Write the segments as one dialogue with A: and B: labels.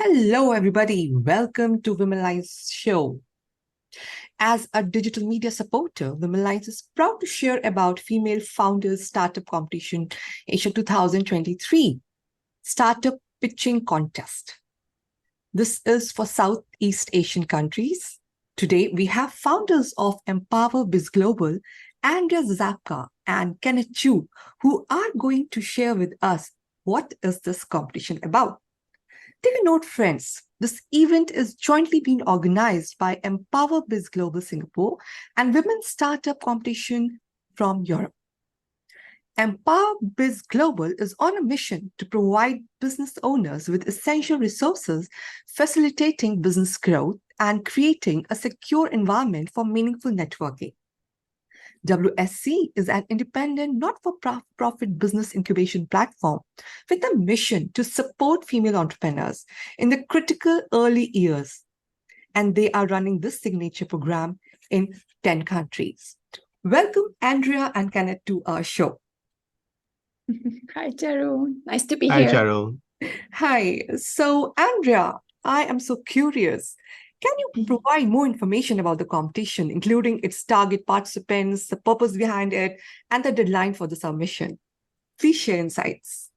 A: Hello, everybody. Welcome to Finalists show. As a digital media supporter, Finalists is proud to share about Female Founders Startup Competition Asia 2023 Startup Pitching Contest. This is for Southeast Asian countries. Today, we have founders of Empower Biz Global, Andrea Zapka and Kenneth Chu, who are going to share with us what is this competition about. Take a note, friends. This event is jointly being organized by Empower Biz Global Singapore and Women's Startup Competition from Europe. Empower Biz Global is on a mission to provide business owners with essential resources, facilitating business growth and creating a secure environment for meaningful networking. WSC is an independent, not-for-profit business incubation platform with a mission to support female entrepreneurs in the critical early years. And they are running this signature program in 10 countries. Welcome, Andrea and Kenneth, to our show.
B: Hi, Charu. Nice to be
C: Hi,
B: here.
C: Charu.
A: Hi. So, Andrea, I am so curious. Can you provide more information about the competition, including its target participants, the purpose behind it, and the deadline for the submission? Please share insights.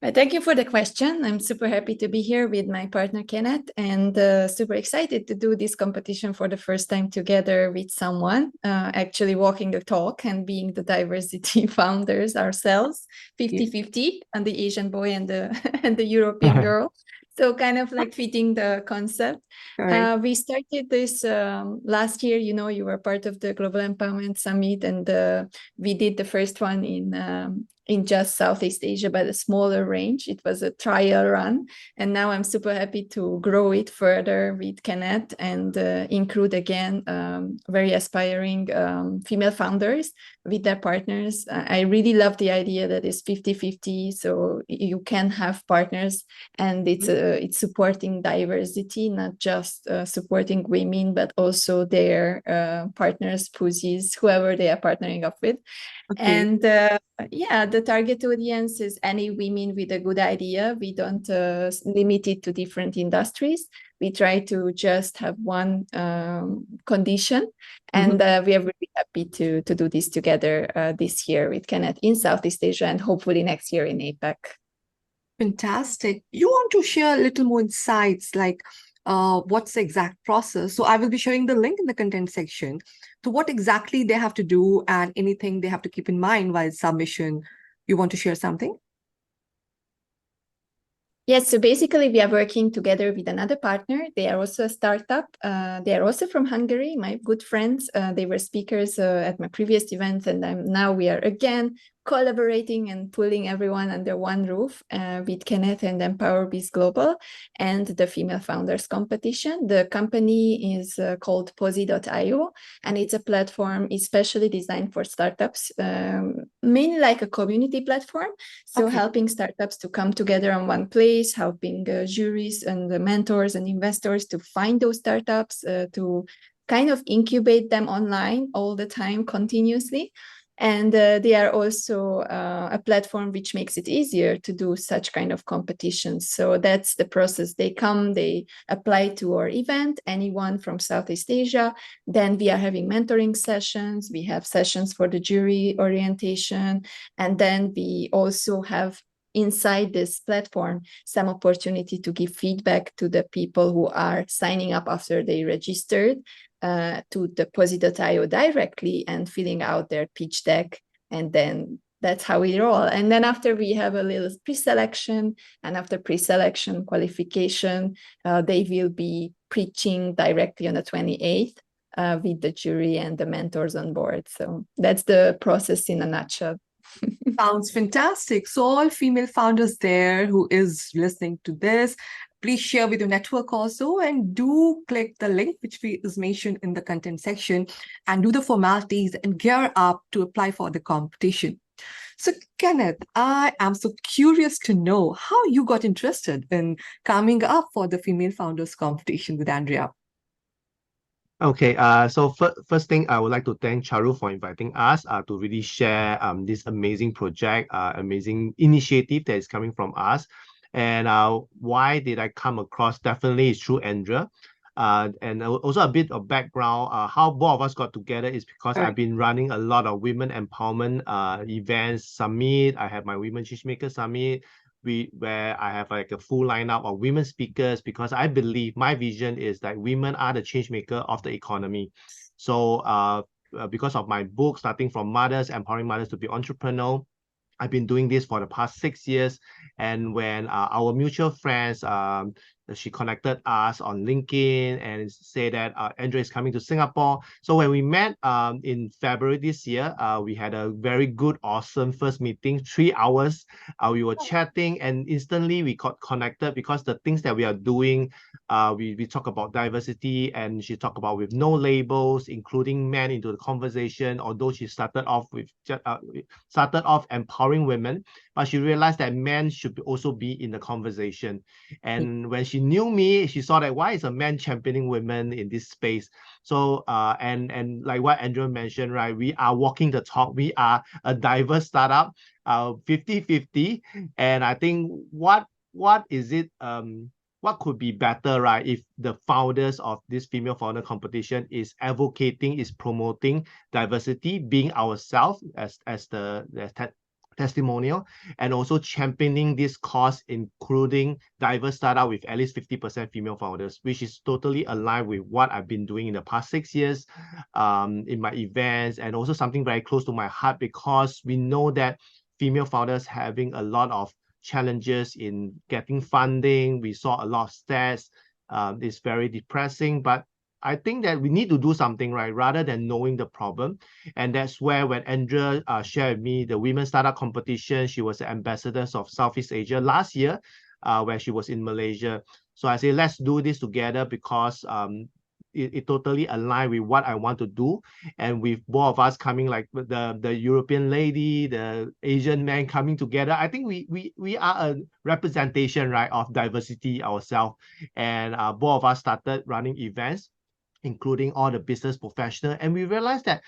B: Thank you for the question. I'm super happy to be here with my partner, Kenneth, and super excited to do this competition for the first time together with someone, actually walking the talk and being the diversity founders ourselves, 50-50, and the Asian boy and the European girl. So kind of like fitting the concept.
A: Right.
B: We started this last year. You know, you were part of the Global Empowerment Summit, and we did the first one in just Southeast Asia, but a smaller range. It was a trial run. And now I'm super happy to grow it further with Kenneth and include again very aspiring female founders with their partners. I really love the idea that it's 50-50, so you can have partners, and it's supporting diversity, not just supporting women, but also their partners, pussies, whoever they are partnering up with. Okay. And yeah, the target audience is any women with a good idea. We don't limit it to different industries. We try to just have one condition, and we are really happy to do this together this year with Kenneth in Southeast Asia and hopefully next year in APAC.
A: Fantastic. You want to share a little more insights, like what's the exact process? So I will be sharing the link in the content section to what exactly they have to do and anything they have to keep in mind while submission. You want to share something?
B: Yes, so basically we are working together with another partner. They are also a startup. They are also from Hungary, my good friends. They were speakers at my previous events, and now we are again collaborating and pulling everyone under one roof with Kenneth and Empower Biz Global and the Female Founders Competition. The company is called Posi.io, and it's a platform especially designed for startups, mainly like a community platform. So helping startups to come together on one place, helping juries and the mentors and investors to find those startups, to kind of incubate them online all the time continuously. And they are also a platform which makes it easier to do such kind of competitions. So that's the process. They come, they apply to our event, anyone from Southeast Asia. Then we are having mentoring sessions. We have sessions for the jury orientation. And then we also have inside this platform some opportunity to give feedback to the people who are signing up after they registered to the Posi.io directly and filling out their pitch deck. And then that's how we roll. And then after we have a little pre-selection, and after pre-selection qualification, they will be preaching directly on the 28th with the jury and the mentors on board. So that's the process in a nutshell.
A: Sounds fantastic. So all female founders there who is listening to this, please share with your network also, and do click the link which is mentioned in the content section and do the formalities and gear up to apply for the competition. So Kenneth, I am so curious to know how you got interested in coming up for the Female Founders Competition with Andrea.
C: Okay, so first thing, I would like to thank Charu for inviting us to really share this amazing project, amazing initiative that is coming from us. And why did I come across? Definitely it's through Andrea. And also a bit of background, how both of us got together is because I've been running a lot of women empowerment events, summit. I have my Women Changemaker Summit, where I have like a full lineup of women speakers, because I believe my vision is that women are the change maker of the economy. So because of my book, Starting from Mothers, Empowering Mothers to be Entrepreneurial, I've been doing this for the past 6 years. And when our mutual friends, she connected us on LinkedIn and say that Andrea is coming to Singapore. So when we met in February this year, we had a very good, awesome first meeting, 3 hours. We were chatting and instantly we got connected, because the things that we are doing, we talk about diversity, and she talked about with no labels, including men into the conversation. Although she started off empowering women, but she realized that men should also be in the conversation. And when she knew me, she saw that why is a man championing women in this space? So and like what Andrew mentioned, right, we are walking the talk. We are a diverse startup, 50-50. And I think what is it what could be better, right, if the founders of this female founder competition is advocating, is promoting diversity, being ourselves as the testimonial, and also championing this cause, including diverse startup with at least 50% female founders, which is totally aligned with what I've been doing in the past 6 years in my events, and also something very close to my heart, because we know that female founders having a lot of challenges in getting funding. We saw a lot of stats. It's very depressing, but I think that we need to do something, right, rather than knowing the problem. And that's where when Andrea shared with me the Women Startup Competition, she was the ambassador of Southeast Asia last year, where she was in Malaysia. So I say, let's do this together, because it totally aligned with what I want to do. And with both of us coming, like the European lady, the Asian man coming together, I think we are a representation, right, of diversity ourselves. And both of us started running events, including all the business professionals. And we realized that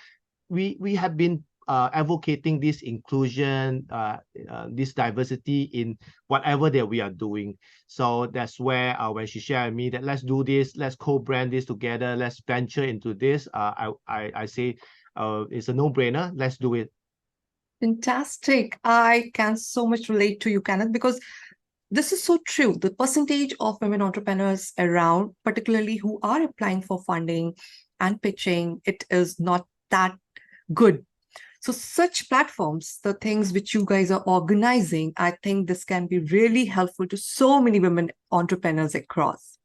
C: we have been advocating this inclusion, this diversity in whatever that we are doing. So that's where when she shared with me that let's do this, let's co-brand this together, let's venture into this, I say it's a no-brainer. Let's do it.
A: Fantastic. I can so much relate to you, Kenneth, because this is so true. The percentage of women entrepreneurs around, particularly who are applying for funding and pitching, it is not that good. So such platforms, the things which you guys are organizing, I think this can be really helpful to so many women entrepreneurs across.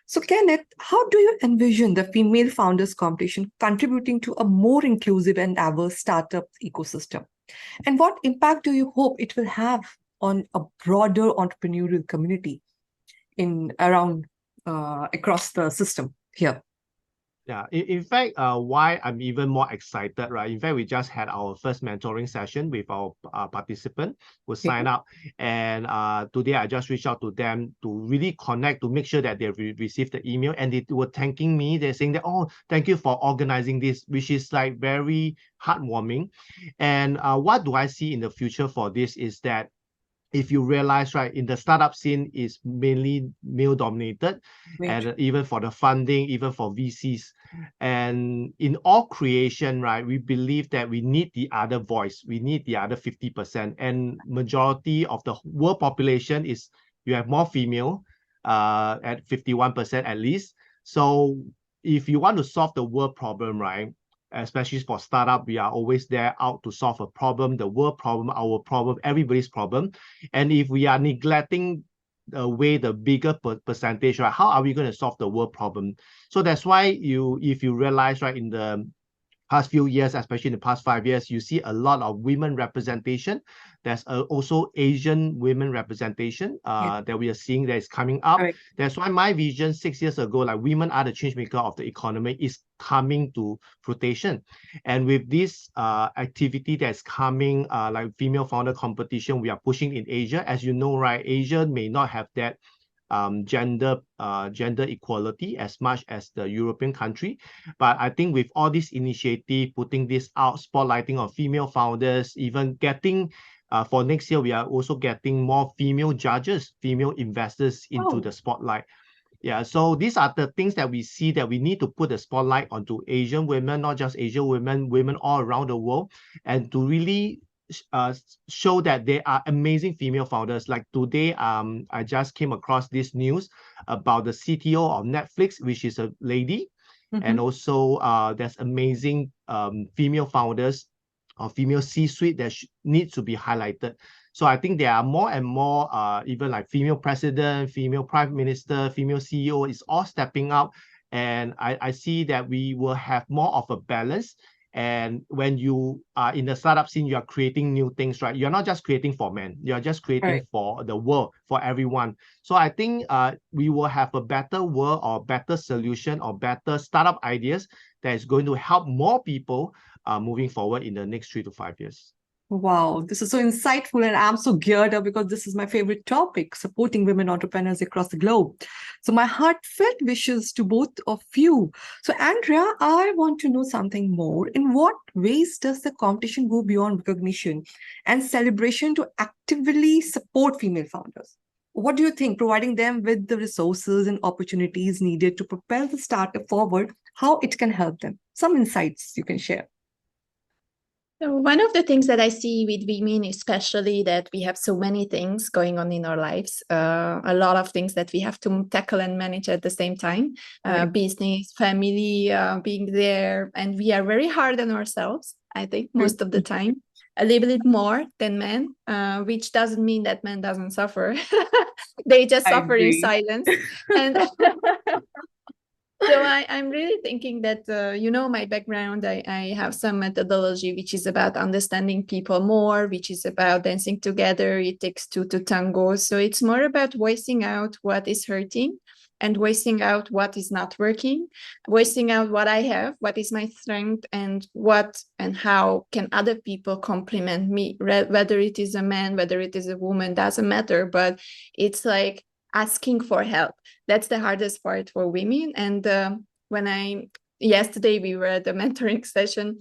A: So Kenneth, how do you envision the female founders competition contributing to a more inclusive and diverse startup ecosystem? And what impact do you hope it will have on a broader entrepreneurial community in around across the system here?
C: Yeah, in fact, why I'm even more excited, right? In fact, we just had our first mentoring session with our participant who signed up. And today I just reached out to them to really connect, to make sure that they received the email. And they were thanking me. They're saying that, oh, thank you for organizing this, which is like very heartwarming. And what do I see in the future for this is that if you realize, right, in the startup scene is mainly male dominated, and even for the funding, even for VCs. And in all creation, right, we believe that we need the other voice, we need the other 50%. And majority of the world population is, you have more female at 51% at least. So if you want to solve the world problem, right, especially for startup, we are always there out to solve a problem, the world problem, our problem, everybody's problem. And if we are neglecting away the bigger percentage, right, how are we going to solve the world problem? So that's why if you realize, right, in the past few years, especially in the past 5 years, you see a lot of women representation. There's also Asian women representation that we are seeing that is coming up. That's why my vision 6 years ago, like women are the change maker of the economy, is coming to fruition. And with this activity that's coming, like female founder competition, we are pushing in Asia. As you know, right, Asia may not have that gender equality as much as the European country. But I think with all this initiative, putting this out, spotlighting on female founders, even getting for next year, we are also getting more female judges, female investors into the spotlight. Yeah, so these are the things that we see that we need to put the spotlight onto Asian women, not just Asian women, women all around the world, and to really show that there are amazing female founders. Like today, I just came across this news about the CTO of Netflix, which is a lady, and also there's amazing female founders or female C-suite that needs to be highlighted. So I think there are more and more, even like female president, female prime minister, female CEO is all stepping up. And I see that we will have more of a balance. And when you are in the startup scene, you are creating new things, right? You're not just creating for men, you're just creating for the world, for everyone. So I think we will have a better world or better solution or better startup ideas that is going to help more people moving forward in the next 3 to 5 years.
A: Wow, this is so insightful, and I'm so geared up because this is my favorite topic, supporting women entrepreneurs across the globe. So my heartfelt wishes to both of you. So Andrea, I want to know something more. In what ways does the competition go beyond recognition and celebration to actively support female founders? What do you think, providing them with the resources and opportunities needed to propel the startup forward, how it can help them? Some insights you can share.
B: So one of the things that I see with women, especially, that we have so many things going on in our lives, a lot of things that we have to tackle and manage at the same time, business, family, being there, and we are very hard on ourselves, I think, most of the time, a little bit more than men, which doesn't mean that men doesn't suffer. They just suffer in silence. And so I'm really thinking that, my background, I have some methodology which is about understanding people more, which is about dancing together. It takes two to tango. So it's more about voicing out what is hurting and voicing out what is not working, voicing out what I have, what is my strength, and what and how can other people complement me, whether it is a man, whether it is a woman, doesn't matter. But it's like asking for help. That's the hardest part for women. And yesterday we were at a mentoring session.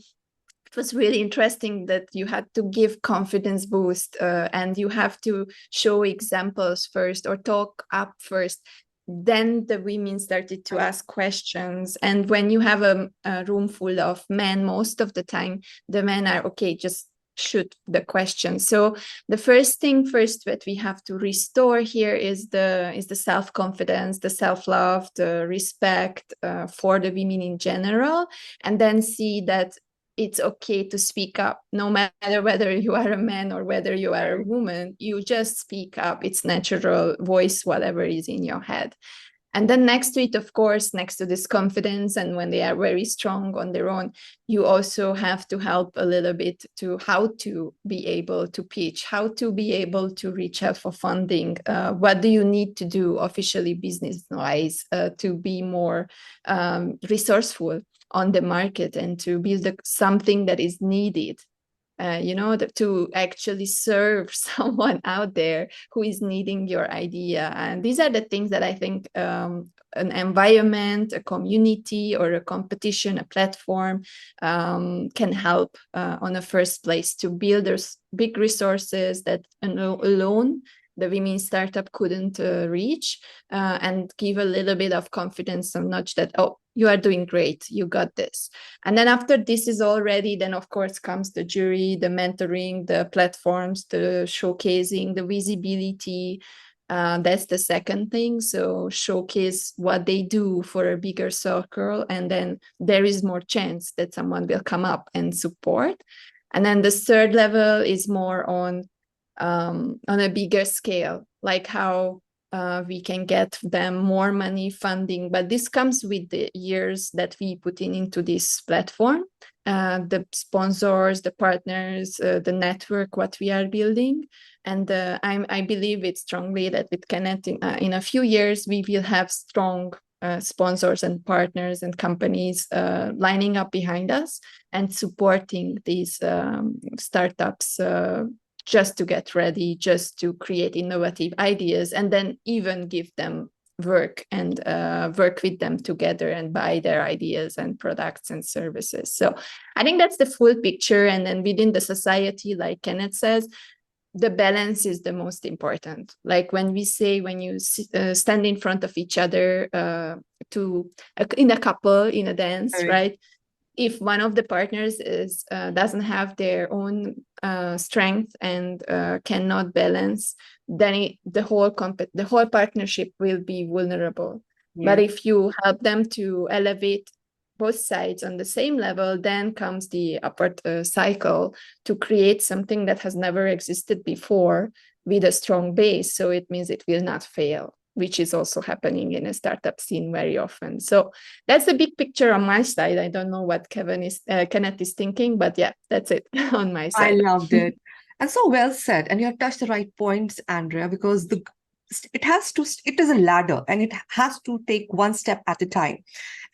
B: It was really interesting that you had to give confidence boost and you have to show examples first or talk up first. Then the women started to ask questions. And when you have a room full of men, most of the time, the men are, okay, just shoot the question. So the first thing that we have to restore here is the self-confidence, the self-love, the respect for the women in general, and then see that it's okay to speak up, no matter whether you are a man or whether you are a woman. You just speak up. It's natural. Voice whatever is in your head. And then next to it, of course, next to this confidence, and when they are very strong on their own, you also have to help a little bit to how to be able to pitch, how to be able to reach out for funding. What do you need to do officially business-wise to be more resourceful on the market and to build something that is needed? To actually serve someone out there who is needing your idea. And these are the things that I think an environment, a community, or a competition, a platform can help on the first place to build those big resources that alone the women startup couldn't reach, and give a little bit of confidence and nudge that, oh, you are doing great, you got this. And then after this is all ready, then of course comes the jury, the mentoring, the platforms, the showcasing, the visibility. That's the second thing. So showcase what they do for a bigger circle, and then there is more chance that someone will come up and support. And then the third level is more on a bigger scale, like how we can get them more money, funding. But this comes with the years that we put into this platform, the sponsors, the partners, the network, what we are building. And I believe it strongly that with Kenneth, in a few years, we will have strong sponsors and partners and companies lining up behind us and supporting these startups just to get ready, just to create innovative ideas, and then even give them work and work with them together and buy their ideas and products and services. So I think that's the full picture. And then within the society, like Kenneth says, the balance is the most important. Like when we say, when you stand in front of each other in a couple, in a dance, right? If one of the partners doesn't have their own strength and cannot balance, then the whole partnership will be vulnerable. But if you help them to elevate both sides on the same level, then comes the upward cycle to create something that has never existed before with a strong base. So it means it will not fail, which is also happening in a startup scene very often. So that's the big picture on my side. I don't know what Kenneth is thinking, but yeah, that's it on my side.
A: I loved it. And so well said. And you have touched the right points, Andrea, because it is a ladder and it has to take one step at a time.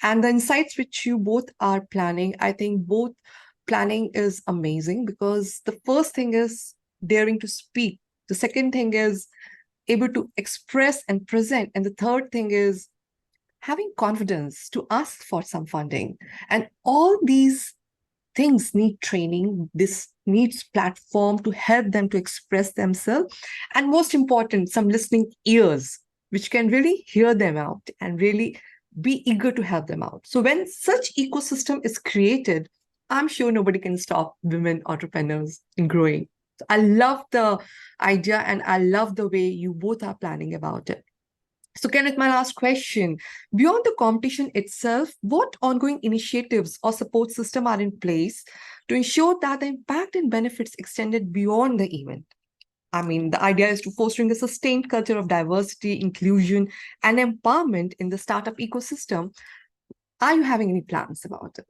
A: And the insights which you both are planning, I think both planning is amazing, because the first thing is daring to speak. The second thing is able to express and present. And the third thing is having confidence to ask for some funding. And all these things need training. This needs platform to help them to express themselves. And most important, some listening ears, which can really hear them out and really be eager to help them out. So when such ecosystem is created, I'm sure nobody can stop women entrepreneurs in growing. So I love the idea and I love the way you both are planning about it. So Kenneth, my last question, beyond the competition itself, what ongoing initiatives or support system are in place to ensure that the impact and benefits extended beyond the event? I mean, the idea is to fostering a sustained culture of diversity, inclusion, and empowerment in the startup ecosystem. Are you having any plans about it?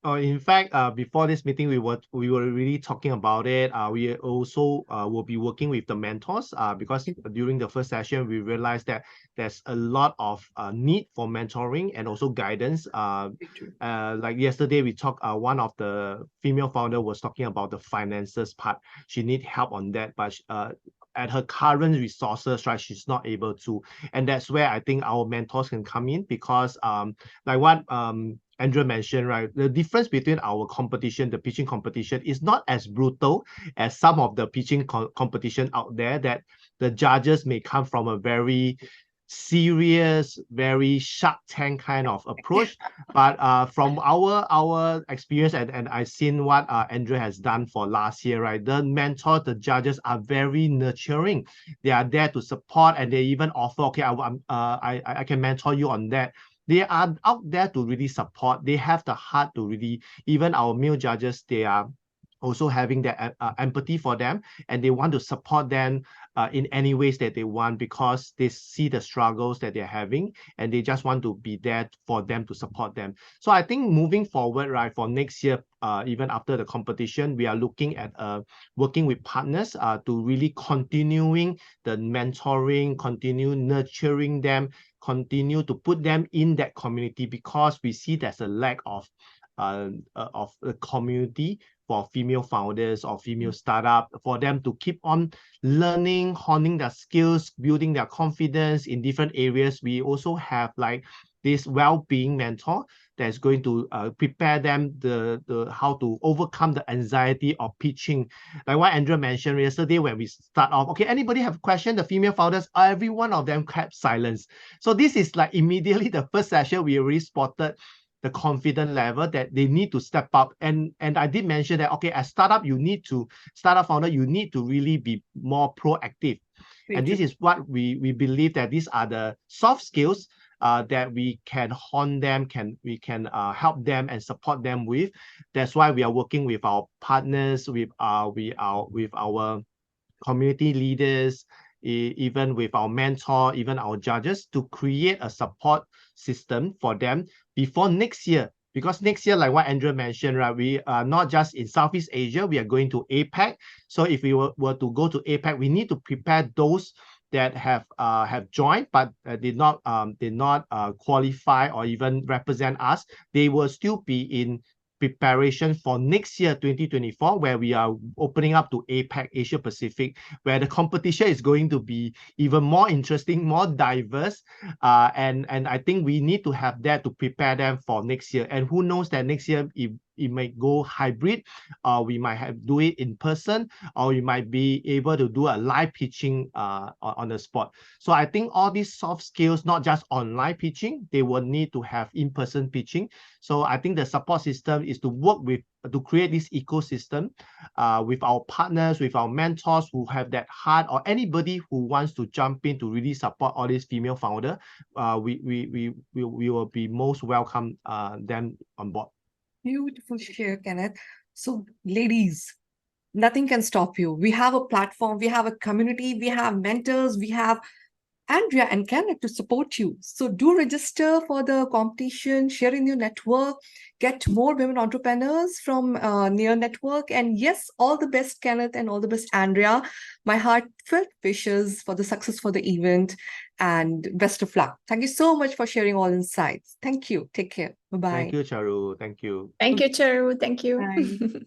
C: In fact, before this meeting, we were really talking about it. We also will be working with the mentors because during the first session, we realized that there's a lot of need for mentoring and also guidance. Like yesterday, we talked, one of the female founder was talking about the finances part. She need help on that, but at her current resources, right, she's not able to. And that's where I think our mentors can come in, because like what Andrea mentioned, right, the difference between our competition, the pitching competition, is not as brutal as some of the pitching competition out there, that the judges may come from a very serious, very Shark Tank kind of approach. But from our experience, and I've seen what Andrea has done for last year, right, the mentors, the judges are very nurturing. They are there to support, and they even offer, okay, I can mentor you on that. They are out there to really support. They have the heart to really, even our male judges, they are also having that empathy for them, and they want to support them in any ways that they want, because they see the struggles that they're having, and they just want to be there for them to support them. So I think moving forward, right, for next year, even after the competition, we are looking at working with partners to really continuing the mentoring, continue nurturing them, continue to put them in that community, because we see there's a lack of a community for female founders or female startup, for them to keep on learning, honing their skills, building their confidence in different areas. We also have like this well-being mentor that's going to prepare them the how to overcome the anxiety of pitching. Like what Andrea mentioned yesterday when we start off, okay, anybody have a question? The female founders, every one of them kept silence. So this is like immediately the first session, we already spotted the confidence level that they need to step up. And I did mention that, okay, as startup founder, you need to really be more proactive. And this is what we believe, that these are the soft skills that we can hone them, we can help them and support them with. That's why we are working with our partners, with our community leaders, even with our mentor, even our judges, to create a support system for them before next year. Because next year, like what Andrea mentioned, right, we are not just in Southeast Asia, we are going to APAC. So if we were to go to APAC, we need to prepare those that have joined but did not qualify or even represent us. They will still be in preparation for next year, 2024, where we are opening up to APAC, Asia Pacific, where the competition is going to be even more interesting, more diverse. And I think we need to have that to prepare them for next year. And who knows that next year, if it may go hybrid, or we might have do it in person, or we might be able to do a live pitching on the spot. So I think all these soft skills, not just online pitching, they will need to have in-person pitching. So I think the support system is to work with, to create this ecosystem with our partners, with our mentors who have that heart, or anybody who wants to jump in to really support all these female founder. We will be most welcome them on board.
A: Beautiful share, Kenneth. So, ladies, nothing can stop you. We have a platform, we have a community, we have mentors, we have Andrea and Kenneth to support you. So do register for the competition, share in your network, get more women entrepreneurs from near network. And yes, all the best, Kenneth, and all the best, Andrea. My heartfelt wishes for the success for the event and best of luck. Thank you so much for sharing all insights. Thank you. Take care. Bye-bye.
C: Thank you, Charu. Thank you.
B: Thank you, Charu. Thank you.
A: Bye.